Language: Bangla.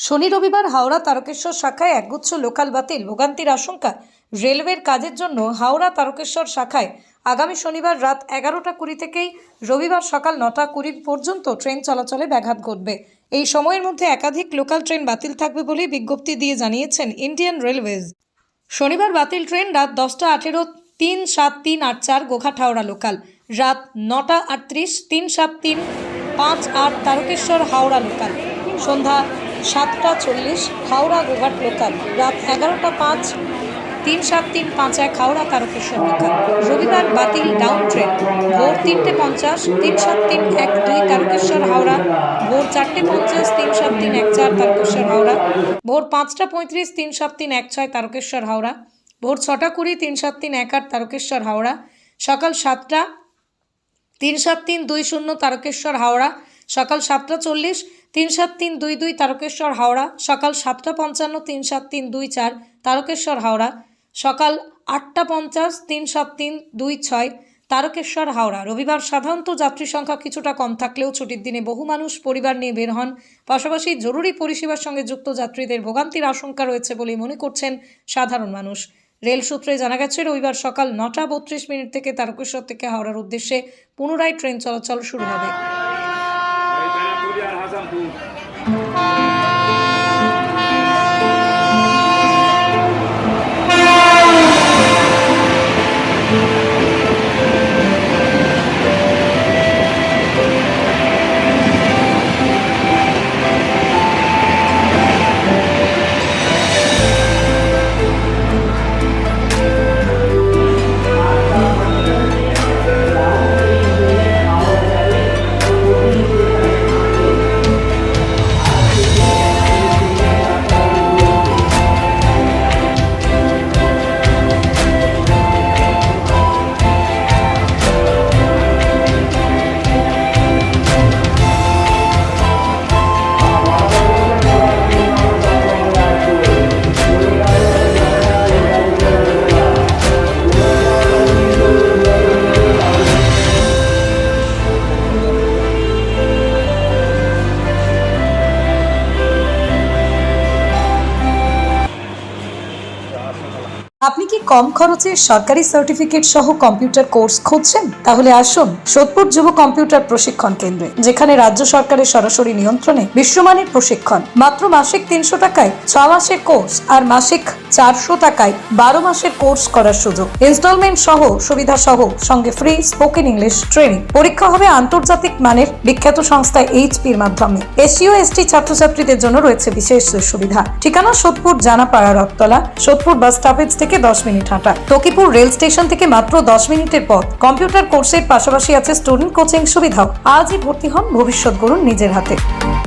শনি রবিবার হাওড়া তারকেশ্বর শাখায় একগুচ্ছ লোকাল বাতিল, ভোগান্তির আশঙ্কা। রেলওয়ের কাজের জন্য হাওড়া তারকেশ্বর শাখায় আগামী শনিবার রাত 11:20 থেকেই রবিবার সকাল 9:20 পর্যন্ত ট্রেন চলাচলে ব্যাঘাত ঘটবে। এই সময়ের মধ্যে একাধিক লোকাল ট্রেন বাতিল থাকবে বলে বিজ্ঞপ্তি দিয়ে জানিয়েছেন ইন্ডিয়ান রেলওয়েজ। শনিবার বাতিল ট্রেন রাত 10:18 37384 গোঘাট হাওড়া লোকাল, রাত 9:38 37358 তারকেশ্বর হাওড়া লোকাল, সন্ধ্যা 7:40 হাওড়া গোঘাট লোকাল, রাত 11:05 37351 হাওড়া তারকেশ্বর লোকাল। রবিবার বাতিল ডাউন ট্রেন ভোর 3:50 37312 তারকেশ্বর হাওড়া, ভোর 4:50 37314 তারকেশ্বর হাওড়া, ভোর 5:35 37316 তারকেশ্বর হাওড়া, ভোর 6:20 37318 তারকেশ্বর হাওড়া, সকাল 7টা 37320 তারকেশ্বর হাওড়া, সকাল 7:40 37322 তারকেশ্বর হাওড়া, সকাল 7:55 37324 তারকেশ্বর হাওড়া, সকাল 8:50 37326 তারকেশ্বর হাওড়া। রবিবার সাধারণত যাত্রী সংখ্যা কিছুটা কম থাকলেও ছুটির দিনে বহু মানুষ পরিবার নিয়ে বের হন। পাশাপাশি জরুরি পরিষেবার সঙ্গে যুক্ত যাত্রীদের ভোগান্তির আশঙ্কা রয়েছে বলে মনে করছেন সাধারণ মানুষ। রেল সূত্রে জানা গেছে, রবিবার সকাল 9:32 থেকে তারকেশ্বর থেকে হাওড়ার উদ্দেশ্যে পুনরায় ট্রেন চলাচল শুরু হবে। আপনি কি কম খরচে সরকারি সার্টিফিকেট সহ কম্পিউটার কোর্স খুঁজছেন? তাহলে আসুন সোদপুর যুব কম্পিউটার প্রশিক্ষণ কেন্দ্রে, যেখানে রাজ্য সরকারের সরাসরি নিয়ন্ত্রণে বিশ্বমানের প্রশিক্ষণ। মাত্র মাসিক 300 টাকায় 6 মাসের কোর্স আর মাসিক 400 টাকায় 12 মাসের কোর্স করার সুযোগ। ইনস্টলমেন্ট সহ সুবিধা সহ, সঙ্গে ফ্রি স্পোকেন ইংলিশ ট্রেনিং। পরীক্ষা হবে আন্তর্জাতিক মানের বিখ্যাত সংস্থা এইচপির মাধ্যমে। এসসিও এসটি ছাত্রছাত্রীদের জন্য রয়েছে বিশেষ সুবিধা। ঠিকানা সোদপুর জানাপাড়া রথতলা, সোদপুর বাস স্টপেজ থেকে 10 মিনিট হাঁটা, তকিপুর রেল স্টেশন থেকে মাত্র 10 মিনিটের পথ। কম্পিউটার কোর্সের পাশাপাশি আছে স্টুডেন্ট কোচিং সুবিধাও। আজই ভর্তি হন, ভবিষ্যৎ গড়ুন নিজের হাতে।